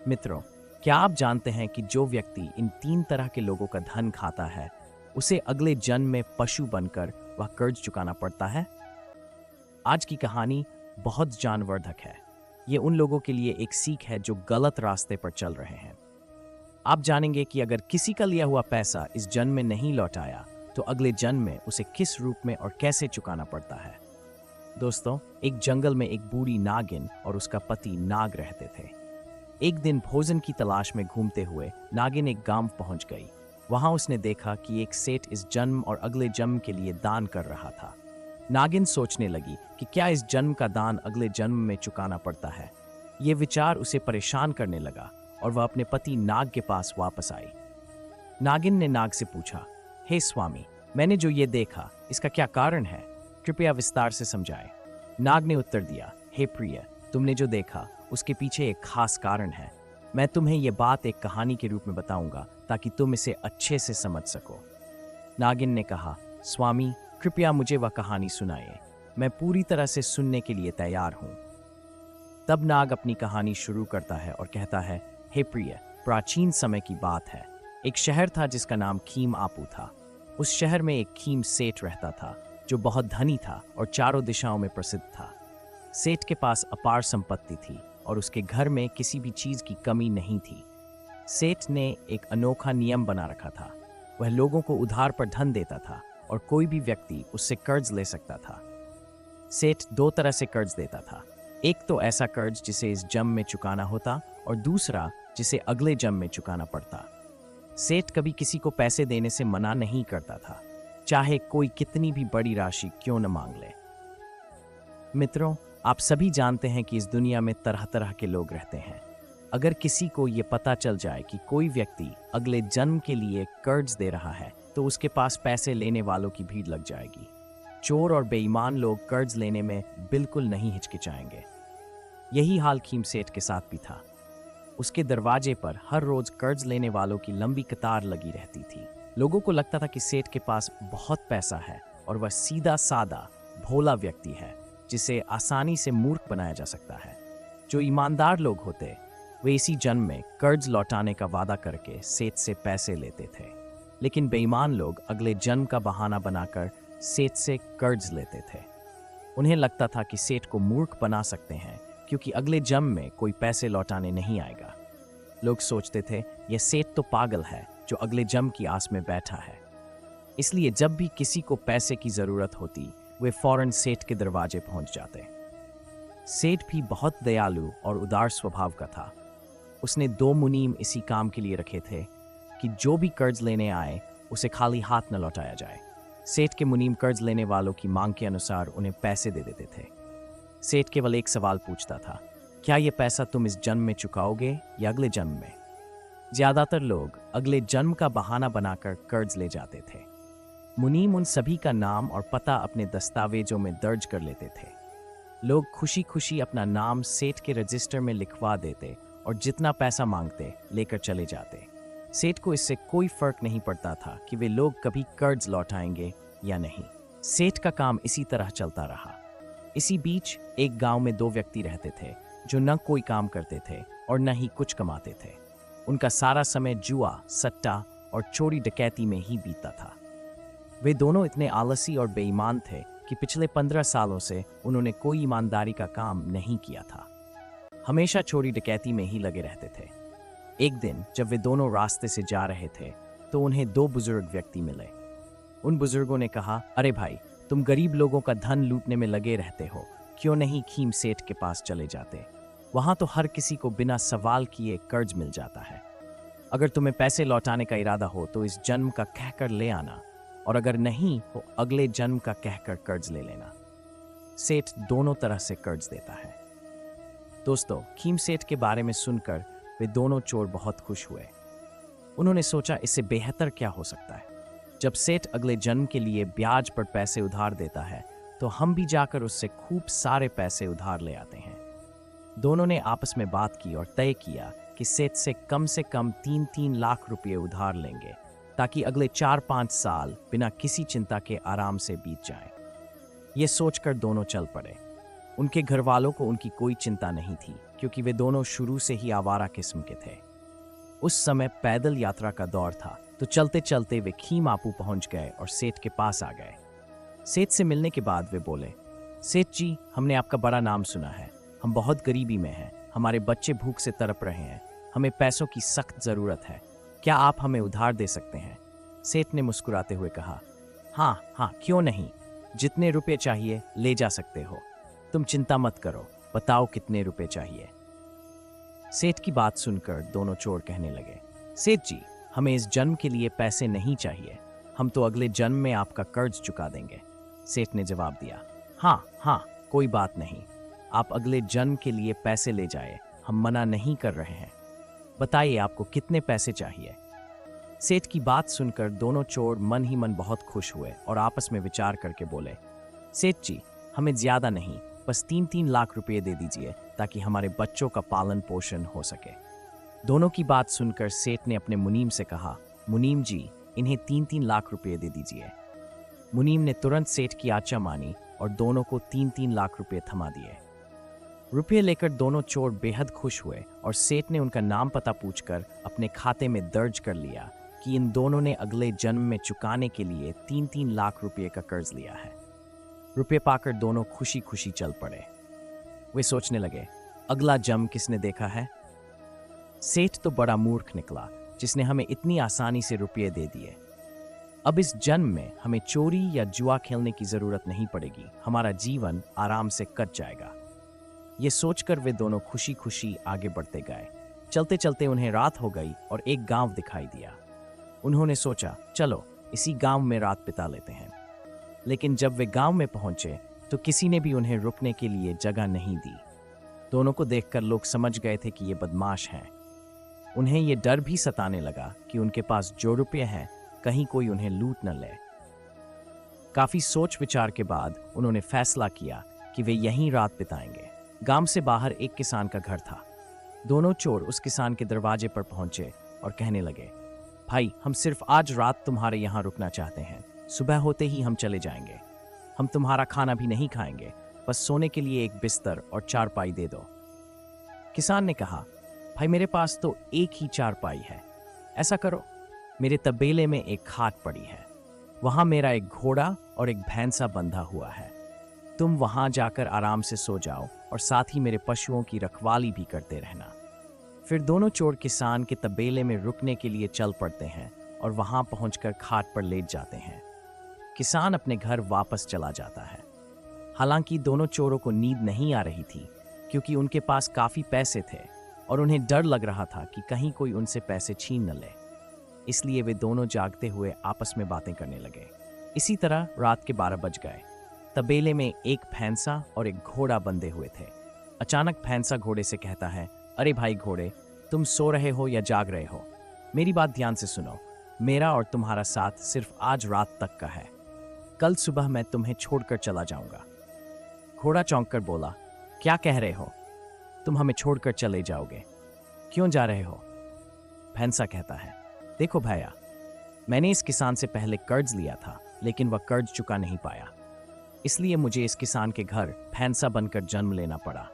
मित्रों, क्या आप जानते हैं कि जो व्यक्ति इन तीन तरह के लोगों का धन खाता है, उसे अगले जन्म में पशु बनकर वह कर्ज चुकाना पड़ता है? आज की कहानी बहुत जानवर्धक है। ये उन लोगों के लिए एक सीख है जो गलत रास्ते पर चल रहे हैं। आप जानेंगे कि अगर किसी का लिया हुआ पैसा इस जन्म में नहीं लौटाया, तो अगले जन्म में उसे किस रूप में और कैसे चुकाना पड़ता है। दोस्तों, एक जंगल में एक बूढ़ी नागिन और उसका पति नाग रहते थे। एक दिन भोजन की तलाश में घूमते हुए नागिन एक गांव पहुंच गई। वहां उसने देखा कि एक सेठ इस जन्म और अगले जन्म के लिए दान कर रहा था। नागिन सोचने लगी कि क्या इस जन्म का दान अगले जन्म में चुकाना पड़ता है। ये विचार उसे परेशान करने लगा और वह अपने पति नाग के पास वापस आई। नागिन ने नाग से पूछा, हे स्वामी, मैंने जो ये देखा, इसका क्या कारण है? कृपया विस्तार से समझाएं। नाग ने उत्तर दिया, हे प्रिय, तुमने जो देखा उसके पीछे एक खास कारण है। मैं तुम्हें यह बात एक कहानी के रूप में बताऊंगा ताकि तुम इसे अच्छे से समझ सको। नागिन ने कहा, स्वामी, कृपया मुझे वह कहानी सुनाइए। मैं पूरी तरह से सुनने के लिए तैयार हूं। तब नाग अपनी कहानी शुरू करता है और कहता है, हे प्रिय, प्राचीन समय की बात है। एक शहर था जिसका नाम खीम आपू था। उस शहर में एक खीम सेठ रहता था जो बहुत धनी था और चारों दिशाओं में प्रसिद्ध था। सेठ के पास अपार संपत्ति थी और उसके घर में किसी भी चीज की कमी नहीं थी। सेठ ने एक अनोखा नियम बना रखा था। वह लोगों को उधार पर धन देता था और कोई भी व्यक्ति उससे कर्ज ले सकता था। सेठ दो तरह से कर्ज देता था। एक तो ऐसा कर्ज जिसे इस जन्म में चुकाना होता और दूसरा जिसे अगले जन्म में चुकाना पड़ता। सेठ कभी किसी को पैसे देने से मना नहीं करता था, चाहे कोई कितनी भी बड़ी राशि क्यों न मांग ले। मित्रों, आप सभी जानते हैं कि इस दुनिया में तरह तरह के लोग रहते हैं। अगर किसी को ये पता चल जाए कि कोई व्यक्ति अगले जन्म के लिए कर्ज दे रहा है, तो उसके पास पैसे लेने वालों की भीड़ लग जाएगी। चोर और बेईमान लोग कर्ज लेने में बिल्कुल नहीं हिचकिचाएंगे। यही हाल खीम सेठ के साथ भी था। उसके दरवाजे पर हर रोज कर्ज लेने वालों की लंबी कतार लगी रहती थी। लोगों को लगता था कि सेठ के पास बहुत पैसा है और वह सीधा सादा भोला व्यक्ति है जिसे आसानी से मूर्ख बनाया जा सकता है। जो ईमानदार लोग होते, वे इसी जन्म में कर्ज लौटाने का वादा करके सेठ से पैसे लेते थे, लेकिन बेईमान लोग अगले जन्म का बहाना बनाकर सेठ से कर्ज लेते थे। उन्हें लगता था कि सेठ को मूर्ख बना सकते हैं क्योंकि अगले जन्म में कोई पैसे लौटाने नहीं आएगा। लोग सोचते थे, यह सेठ तो पागल है जो अगले जन्म की आस में बैठा है। इसलिए जब भी किसी को पैसे की जरूरत होती, वे फौरन सेठ के दरवाजे पहुंच जाते। सेठ भी बहुत दयालु और उदार स्वभाव का था। उसने दो मुनीम इसी काम के लिए रखे थे कि जो भी कर्ज लेने आए उसे खाली हाथ न लौटाया जाए। सेठ के मुनीम कर्ज लेने वालों की मांग के अनुसार उन्हें पैसे दे देते थे। सेठ केवल एक सवाल पूछता था, क्या यह पैसा तुम इस जन्म में चुकाओगे या अगले जन्म में? ज्यादातर लोग अगले जन्म का बहाना बनाकर कर्ज ले जाते थे। मुनीम उन सभी का नाम और पता अपने दस्तावेजों में दर्ज कर लेते थे। लोग खुशी खुशी अपना नाम सेठ के रजिस्टर में लिखवा देते और जितना पैसा मांगते लेकर चले जाते। सेठ को इससे कोई फर्क नहीं पड़ता था कि वे लोग कभी कर्ज लौटाएंगे या नहीं। सेठ का काम इसी तरह चलता रहा। इसी बीच एक गांव में दो व्यक्ति रहते थे जो न कोई काम करते थे और न ही कुछ कमाते थे। उनका सारा समय जुआ, सट्टा और चोरी डकैती में ही बीतता था। वे दोनों इतने आलसी और बेईमान थे कि पिछले 15 सालों से उन्होंने कोई ईमानदारी का काम नहीं किया था। हमेशा चोरी डकैती में ही लगे रहते थे। एक दिन जब वे दोनों रास्ते से जा रहे थे, तो उन्हें दो बुजुर्ग व्यक्ति मिले। उन बुजुर्गों ने कहा, अरे भाई, तुम गरीब लोगों का धन लूटने में लगे रहते हो, क्यों नहीं खीम सेठ के पास चले जाते? वहां तो हर किसी को बिना सवाल किए कर्ज मिल जाता है। अगर तुम्हें पैसे लौटाने का इरादा हो तो इस जन्म का कहकर ले आना, और अगर नहीं तो अगले जन्म का कहकर कर्ज ले लेना। सेठ दोनों तरह से कर्ज देता है। दोस्तों, खीम सेठ के बारे में सुनकर वे दोनों चोर बहुत खुश हुए। उन्होंने सोचा, इससे बेहतर क्या हो सकता है। जब सेठ अगले जन्म के लिए ब्याज पर पैसे उधार देता है, तो हम भी जाकर उससे खूब सारे पैसे उधार ले आते हैं। दोनों ने आपस में बात की और तय किया कि सेठ से कम 3-3 लाख रुपए उधार लेंगे, ताकि अगले 4-5 साल बिना किसी चिंता के आराम से बीत जाएं। ये सोचकर दोनों चल पड़े। उनके घर वालों को उनकी कोई चिंता नहीं थी, क्योंकि वे दोनों शुरू से ही आवारा किस्म के थे। उस समय पैदल यात्रा का दौर था, तो चलते चलते वे खीमापू पहुंच गए और सेठ के पास आ गए। सेठ से मिलने के बाद वे बोले, सेठ जी, हमने आपका बड़ा नाम सुना है। हम बहुत गरीबी में हैं, हमारे बच्चे भूख से तड़प रहे हैं, हमें पैसों की सख्त ज़रूरत है। क्या आप हमें उधार दे सकते हैं? सेठ ने मुस्कुराते हुए कहा, हाँ हाँ, क्यों नहीं, जितने रुपए चाहिए ले जा सकते हो। तुम चिंता मत करो, बताओ कितने रुपए चाहिए। सेठ की बात सुनकर दोनों चोर कहने लगे, सेठ जी, हमें इस जन्म के लिए पैसे नहीं चाहिए, हम तो अगले जन्म में आपका कर्ज चुका देंगे। सेठ ने जवाब दिया, हाँ हाँ, कोई बात नहीं, आप अगले जन्म के लिए पैसे ले जाए, हम मना नहीं कर रहे हैं। बताइए आपको कितने पैसे चाहिए। सेठ की बात सुनकर दोनों चोर मन ही मन बहुत खुश हुए और आपस में विचार करके बोले, सेठ जी, हमें ज्यादा नहीं, बस 3-3 लाख रुपए दे दीजिए, ताकि हमारे बच्चों का पालन पोषण हो सके। दोनों की बात सुनकर सेठ ने अपने मुनीम से कहा, मुनीम जी, इन्हें 3-3 लाख रुपए दे दीजिए। मुनीम ने तुरंत सेठ की आज्ञा मानी और दोनों को 3-3 लाख रुपए थमा दिए। रुपये लेकर दोनों चोर बेहद खुश हुए और सेठ ने उनका नाम पता पूछकर अपने खाते में दर्ज कर लिया कि इन दोनों ने अगले जन्म में चुकाने के लिए 3-3 लाख रुपए का कर्ज लिया है। रुपये पाकर दोनों खुशी खुशी चल पड़े। वे सोचने लगे, अगला जन्म किसने देखा है? सेठ तो बड़ा मूर्ख निकला, जिसने हमें इतनी आसानी से रुपये दे दिए। अब इस जन्म में हमें चोरी या जुआ खेलने की जरूरत नहीं पड़ेगी, हमारा जीवन आराम से कट जाएगा। ये सोचकर वे दोनों खुशी खुशी आगे बढ़ते गए। चलते चलते उन्हें रात हो गई और एक गांव दिखाई दिया। उन्होंने सोचा, चलो इसी गांव में रात बिता लेते हैं। लेकिन जब वे गांव में पहुंचे तो किसी ने भी उन्हें रुकने के लिए जगह नहीं दी। दोनों को देखकर लोग समझ गए थे कि ये बदमाश हैं। उन्हें ये डर भी सताने लगा कि उनके पास जो रुपये हैं, कहीं कोई उन्हें लूट न ले। काफी सोच विचार के बाद उन्होंने फैसला किया कि वे यहीं रात बिताएंगे। गांव से बाहर एक किसान का घर था। दोनों चोर उस किसान के दरवाजे पर पहुंचे और कहने लगे, भाई, हम सिर्फ आज रात तुम्हारे यहाँ रुकना चाहते हैं, सुबह होते ही हम चले जाएंगे। हम तुम्हारा खाना भी नहीं खाएंगे, बस सोने के लिए एक बिस्तर और चारपाई दे दो। किसान ने कहा, भाई, मेरे पास तो एक ही चारपाई है। ऐसा करो, मेरे तबेले में एक खाट पड़ी है, वहां मेरा एक घोड़ा और एक भैंसा बंधा हुआ है। तुम वहां जाकर आराम से सो जाओ और साथ ही मेरे पशुओं की रखवाली भी करते रहना। फिर दोनों चोर किसान के तबेले में रुकने के लिए चल पड़ते हैं और वहां पहुंचकर खाट पर लेट जाते हैं। किसान अपने घर वापस चला जाता है। हालांकि दोनों चोरों को नींद नहीं आ रही थी, क्योंकि उनके पास काफी पैसे थे और उन्हें डर लग रहा था कि कहीं कोई उनसे पैसे छीन न ले। इसलिए वे दोनों जागते हुए आपस में बातें करने लगे। इसी तरह रात के 12 बज गए। तबेले में एक भैंसा और एक घोड़ा बंधे हुए थे। अचानक भैंसा घोड़े से कहता है, अरे भाई घोड़े, तुम सो रहे हो या जाग रहे हो? मेरी बात ध्यान से सुनो, मेरा और तुम्हारा साथ सिर्फ आज रात तक का है। कल सुबह मैं तुम्हें छोड़कर चला जाऊंगा। घोड़ा चौंक कर बोला, क्या कह रहे हो? तुम हमें छोड़कर चले जाओगे? क्यों जा रहे हो? भैंसा कहता है, देखो भैया, मैंने इस किसान से पहले कर्ज लिया था, लेकिन वह कर्ज चुका नहीं पाया, इसलिए मुझे इस किसान के घर भैंसा बनकर जन्म लेना पड़ा।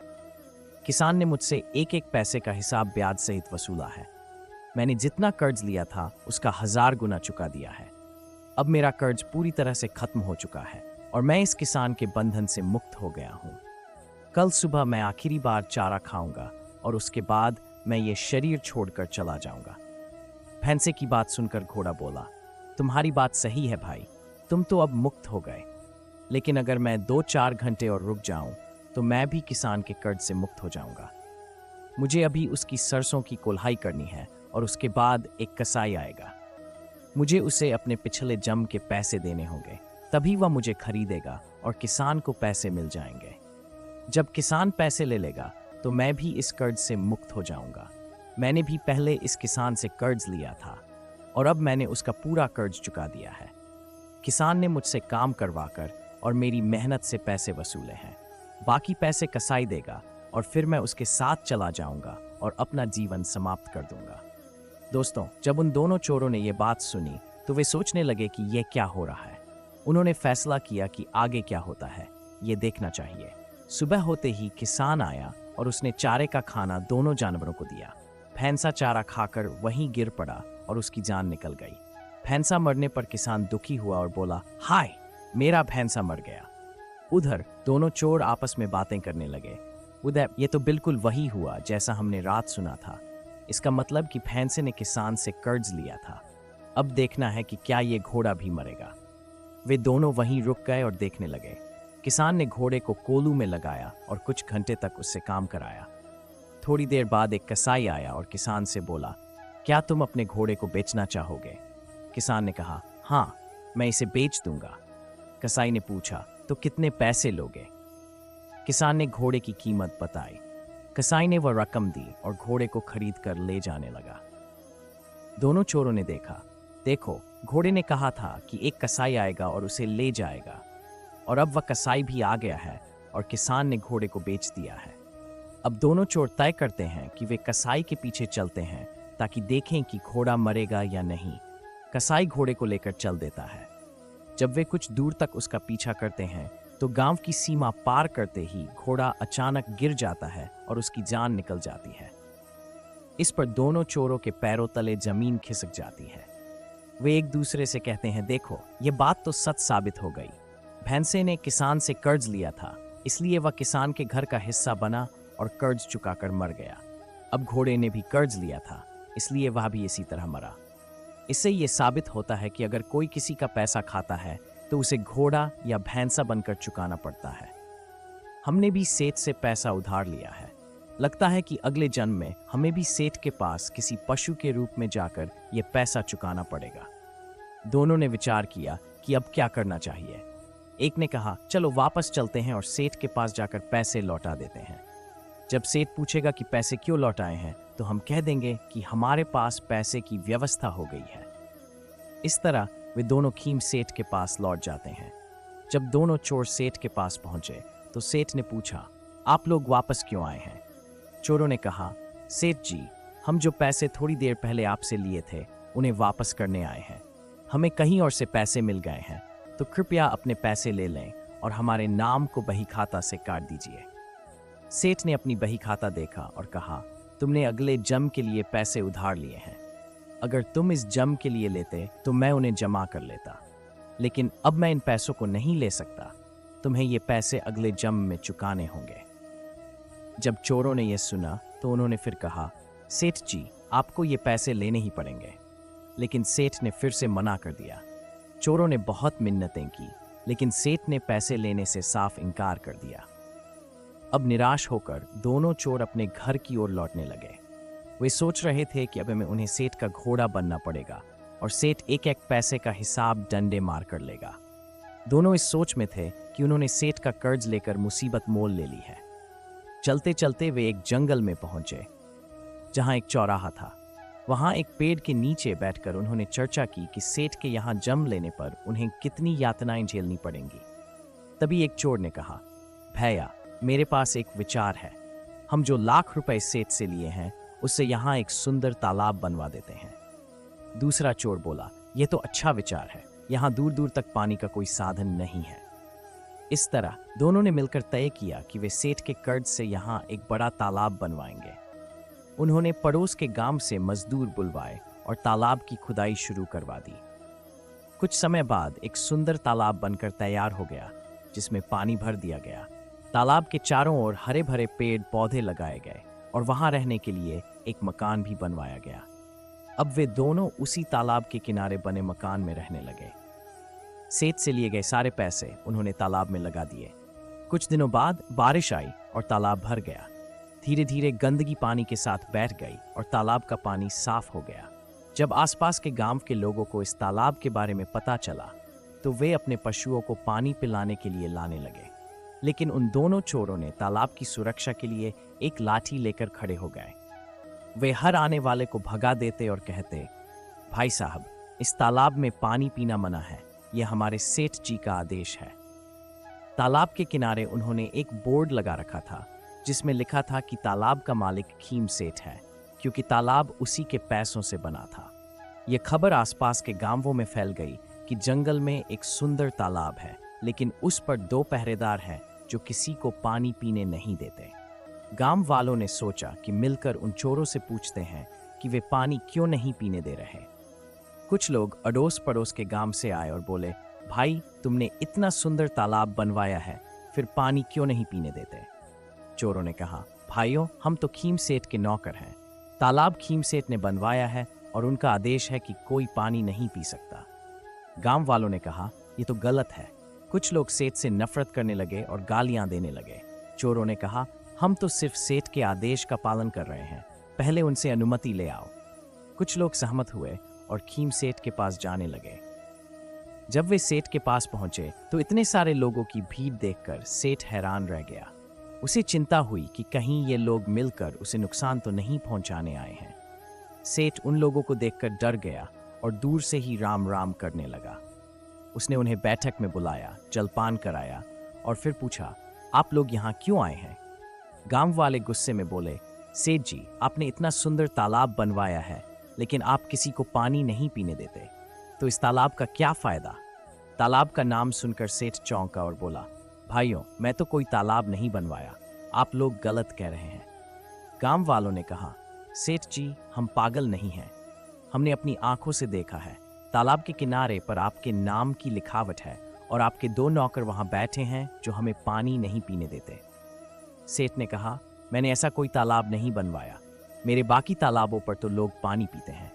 किसान ने मुझसे एक एक पैसे का हिसाब ब्याज सहित वसूला है। मैंने जितना कर्ज लिया था उसका 1000 गुना चुका दिया है। अब मेरा कर्ज पूरी तरह से खत्म हो चुका है और मैं इस किसान के बंधन से मुक्त हो गया हूँ। कल सुबह मैं आखिरी बार चारा खाऊंगा और उसके बाद मैं ये शरीर छोड़कर चला जाऊंगा। भैंसे की बात सुनकर घोड़ा बोला, तुम्हारी बात सही है भाई, तुम तो अब मुक्त हो गए, लेकिन अगर मैं 2-4 घंटे और रुक जाऊं तो मैं भी किसान के कर्ज से मुक्त हो जाऊंगा। मुझे अभी उसकी सरसों की कोल्हाई करनी है और उसके बाद एक कसाई आएगा। मुझे उसे अपने पिछले जन्म के पैसे देने होंगे, तभी वह मुझे खरीदेगा और किसान को पैसे मिल जाएंगे। जब किसान पैसे ले लेगा तो मैं भी इस कर्ज से मुक्त हो जाऊंगा। मैंने भी पहले इस किसान से कर्ज लिया था और अब मैंने उसका पूरा कर्ज चुका दिया है। किसान ने मुझसे काम करवाकर और मेरी मेहनत से पैसे वसूले हैं। बाकी पैसे कसाई देगा और फिर मैं उसके साथ चला जाऊंगा और अपना जीवन समाप्त कर दूंगा। दोस्तों, जब उन दोनों चोरों ने ये बात सुनी तो वे सोचने लगे कि यह क्या हो रहा है। उन्होंने फैसला किया कि आगे क्या होता है ये देखना चाहिए। सुबह होते ही किसान आया और उसने चारे का खाना दोनों जानवरों को दिया। भैंसा चारा खाकर वहीं गिर पड़ा और उसकी जान निकल गई। भैंसा मरने पर किसान दुखी हुआ और बोला, हाय, मेरा भैंसा मर गया। उधर दोनों चोर आपस में बातें करने लगे। उधर ये तो बिल्कुल वही हुआ जैसा हमने रात सुना था। इसका मतलब कि भैंसे ने किसान से कर्ज लिया था। अब देखना है कि क्या ये घोड़ा भी मरेगा। वे दोनों वहीं रुक गए और देखने लगे। किसान ने घोड़े को कोलू में लगाया और कुछ घंटे तक उससे काम कराया। थोड़ी देर बाद एक कसाई आया और किसान से बोला, क्या तुम अपने घोड़े को बेचना चाहोगे? किसान ने कहा, हाँ, मैं इसे बेच दूंगा। कसाई ने पूछा, तो कितने पैसे लोगे? किसान ने घोड़े की कीमत बताई। कसाई ने वह रकम दी और घोड़े को खरीद कर ले जाने लगा। दोनों चोरों ने देखा, देखो, घोड़े ने कहा था कि एक कसाई आएगा और उसे ले जाएगा, और अब वह कसाई भी आ गया है और किसान ने घोड़े को बेच दिया है। अब दोनों चोर तय करते हैं कि वे कसाई के पीछे चलते हैं ताकि देखें कि घोड़ा मरेगा या नहीं। कसाई घोड़े को लेकर चल देता है। जब वे कुछ दूर तक उसका पीछा करते हैं तो गांव की सीमा पार करते ही घोड़ा अचानक गिर जाता है और उसकी जान निकल जाती है। इस पर दोनों चोरों के पैरों तले जमीन खिसक जाती है। वे एक दूसरे से कहते हैं, देखो, ये बात तो सच साबित हो गई। भैंसे ने किसान से कर्ज लिया था, इसलिए वह किसान के घर का हिस्सा बना और कर्ज चुकाकर मर गया। अब घोड़े ने भी कर्ज लिया था, इसलिए वह भी इसी तरह मरा। इससे ये साबित होता है कि अगर कोई किसी का पैसा खाता है तो उसे घोड़ा या भैंसा बनकर चुकाना पड़ता है। हमने भी सेठ से पैसा उधार लिया है। लगता है कि अगले जन्म में हमें भी सेठ के पास किसी पशु के रूप में जाकर ये पैसा चुकाना पड़ेगा। दोनों ने विचार किया कि अब क्या करना चाहिए। एक ने कहा, चलो वापस चलते हैं और सेठ के पास जाकर पैसे लौटा देते हैं। जब सेठ पूछेगा कि पैसे क्यों लौटाए हैं तो हम कह देंगे कि हमारे पास पैसे की व्यवस्था हो गई है। इस तरह वे दोनों खीम सेठ के पास लौट जाते हैं। जब दोनों चोर सेठ के पास पहुंचे तो सेठ ने पूछा, आप लोग वापस क्यों आए हैं? चोरों ने कहा, सेठ जी, हम जो पैसे थोड़ी देर पहले आपसे लिए थे उन्हें वापस करने आए हैं। हमें कहीं और से पैसे मिल गए हैं, तो कृपया अपने पैसे ले लें और हमारे नाम को बही खाता से काट दीजिए। सेठ ने अपनी बही खाता देखा और कहा, तुमने अगले जम के लिए पैसे उधार लिए हैं। अगर तुम इस जम के लिए लेते तो मैं उन्हें जमा कर लेता, लेकिन अब मैं इन पैसों को नहीं ले सकता। तुम्हें ये पैसे अगले जम में चुकाने होंगे। जब चोरों ने यह सुना तो उन्होंने फिर कहा, सेठ जी, आपको ये पैसे लेने ही पड़ेंगे। लेकिन सेठ ने फिर से मना कर दिया। चोरों ने बहुत मिन्नतें की, लेकिन सेठ ने पैसे लेने से साफ इनकार कर दिया। अब निराश होकर दोनों चोर अपने घर की ओर लौटने लगे। वे सोच रहे थे कि अब हमें उन्हें सेठ का घोड़ा बनना पड़ेगा और सेठ एक एक पैसे का हिसाब डंडे मार कर लेगा। दोनों इस सोच में थे कि उन्होंने सेठ का कर्ज लेकर मुसीबत मोल ले ली है। चलते चलते वे एक जंगल में पहुंचे जहां एक चौराहा था। वहां एक पेड़ के नीचे बैठकर उन्होंने चर्चा की कि सेठ के यहां जम लेने पर उन्हें कितनी यातनाएं झेलनी पड़ेंगी। तभी एक चोर ने कहा, भैया, मेरे पास एक विचार है। हम जो ₹1,00,000 सेठ से लिए हैं उससे यहाँ एक सुंदर तालाब बनवा देते हैं। दूसरा चोर बोला, यह तो अच्छा विचार है, यहाँ दूर दूर तक पानी का कोई साधन नहीं है। इस तरह दोनों ने मिलकर तय किया कि वे सेठ के कर्ज से यहाँ एक बड़ा तालाब बनवाएंगे। उन्होंने पड़ोस के गांव से मजदूर बुलवाए और तालाब की खुदाई शुरू करवा दी। कुछ समय बाद एक सुंदर तालाब बनकर तैयार हो गया, जिसमें पानी भर दिया गया। तालाब के चारों ओर हरे भरे पेड़ पौधे लगाए गए और वहां रहने के लिए एक मकान भी बनवाया गया। अब वे दोनों उसी तालाब के किनारे बने मकान में रहने लगे। सेठ से लिए गए सारे पैसे उन्होंने तालाब में लगा दिए। कुछ दिनों बाद बारिश आई और तालाब भर गया। धीरे धीरे गंदगी पानी के साथ बैठ गई और तालाब का पानी साफ हो गया। जब आसपास के गांव के लोगों को इस तालाब के बारे में पता चला तो वे अपने पशुओं को पानी पिलाने के लिए लाने लगे। लेकिन उन दोनों चोरों ने तालाब की सुरक्षा के लिए एक लाठी लेकर खड़े हो गए। वे हर आने वाले को भगा देते और कहते, भाई साहब, इस तालाब में पानी पीना मना है, यह हमारे सेठ जी का आदेश है। तालाब के किनारे उन्होंने एक बोर्ड लगा रखा था जिसमें लिखा था कि तालाब का मालिक खीम सेठ है, क्योंकि तालाब उसी के पैसों से बना था। यह खबर आसपास के गांवों में फैल गई कि जंगल में एक सुंदर तालाब है, लेकिन उस पर 2 पहरेदार हैं जो किसी को पानी पीने नहीं देते। गांव वालों ने सोचा कि मिलकर उन चोरों से पूछते हैं कि वे पानी क्यों नहीं पीने दे रहे। कुछ लोग अड़ोस पड़ोस के गांव से आए और बोले, भाई तुमने इतना सुंदर तालाब बनवाया है, फिर पानी क्यों नहीं पीने देते? चोरों ने कहा, भाइयों हम तो खीम सेठ के नौकर हैं। तालाब खीम सेठ ने बनवाया है और उनका आदेश है कि कोई पानी नहीं पी सकता। गांव वालों ने कहा, ये तो गलत है। कुछ लोग सेठ से नफरत करने लगे और गालियां देने लगे। चोरों ने कहा, हम तो सिर्फ सेठ के आदेश का पालन कर रहे हैं, पहले उनसे अनुमति ले आओ। कुछ लोग सहमत हुए और खीम सेठ के पास जाने लगे। जब वे सेठ के पास पहुंचे तो इतने सारे लोगों की भीड़ देखकर सेठ हैरान रह गया। उसे चिंता हुई कि कहीं ये लोग मिलकर उसे नुकसान तो नहीं पहुंचाने आए हैं। सेठ उन लोगों को देखकर डर गया और दूर से ही राम राम करने लगा। उसने उन्हें बैठक में बुलाया, जलपान कराया और फिर पूछा, आप लोग यहाँ क्यों आए हैं? गांव वाले गुस्से में बोले, सेठ जी आपने इतना सुंदर तालाब बनवाया है, लेकिन आप किसी को पानी नहीं पीने देते, तो इस तालाब का क्या फायदा? तालाब का नाम सुनकर सेठ चौंका और बोला, भाइयों मैं तो कोई तालाब नहीं बनवाया, आप लोग गलत कह रहे हैं। गांव वालों ने कहा, सेठ जी हम पागल नहीं हैं, हमने अपनी आंखों से देखा है, तालाब के किनारे पर आपके नाम की लिखावट है और आपके 2 नौकर वहां बैठे हैं जो हमें पानी नहीं पीने देते। सेठ ने कहा, मैंने ऐसा कोई तालाब नहीं बनवाया, मेरे बाकी तालाबों पर तो लोग पानी पीते हैं।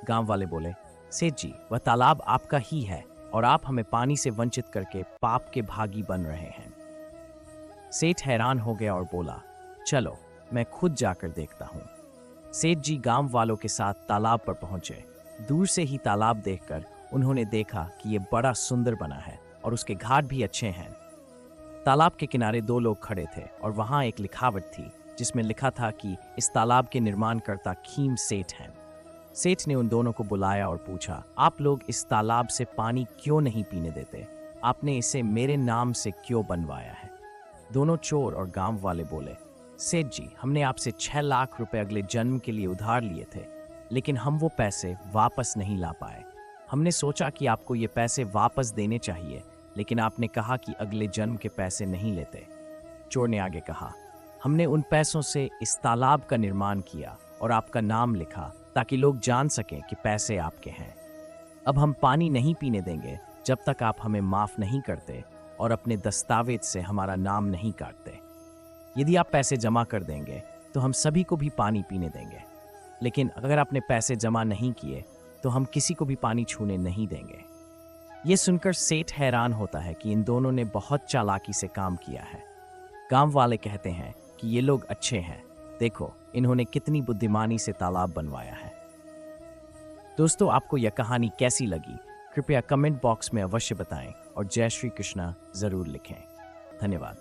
गांव वाले बोले, सेठ जी वह तालाब आपका ही है और आप हमें पानी से वंचित करके पाप के भागी बन रहे हैं। सेठ हैरान हो गया और बोला, चलो मैं खुद जाकर देखता हूं। सेठ जी गांव वालों के साथ तालाब पर पहुंचे। दूर से ही तालाब देखकर उन्होंने देखा कि यह बड़ा सुंदर बना है और उसके घाट भी अच्छे हैं। तालाब के किनारे 2 लोग खड़े थे और वहां एक लिखावट थी जिसमें लिखा था कि इस तालाब के निर्माणकर्ता खीम सेठ हैं। सेठ ने उन दोनों को बुलाया और पूछा, आप लोग इस तालाब से पानी क्यों नहीं पीने देते? आपने इसे मेरे नाम से क्यों बनवाया है? दोनों चोर और गांव वाले बोले, सेठ जी हमने आपसे 6 लाख रुपए अगले जन्म के लिए उधार लिए थे, लेकिन हम वो पैसे वापस नहीं ला पाए। हमने सोचा कि आपको ये पैसे वापस देने चाहिए, लेकिन आपने कहा कि अगले जन्म के पैसे नहीं लेते। चोर ने आगे कहा, हमने उन पैसों से इस तालाब का निर्माण किया और आपका नाम लिखा ताकि लोग जान सकें कि पैसे आपके हैं। अब हम पानी नहीं पीने देंगे जब तक आप हमें माफ नहीं करते और अपने दस्तावेज से हमारा नाम नहीं काटते। यदि आप पैसे जमा कर देंगे तो हम सभी को भी पानी पीने देंगे, लेकिन अगर आपने पैसे जमा नहीं किए तो हम किसी को भी पानी छूने नहीं देंगे। ये सुनकर सेठ हैरान होता है कि इन दोनों ने बहुत चालाकी से काम किया है। गांव वाले कहते हैं कि ये लोग अच्छे हैं, देखो इन्होंने कितनी बुद्धिमानी से तालाब बनवाया है। दोस्तों आपको यह कहानी कैसी लगी कृपया कमेंट बॉक्स में अवश्य बताएं और जय श्री कृष्णा जरूर लिखें। धन्यवाद।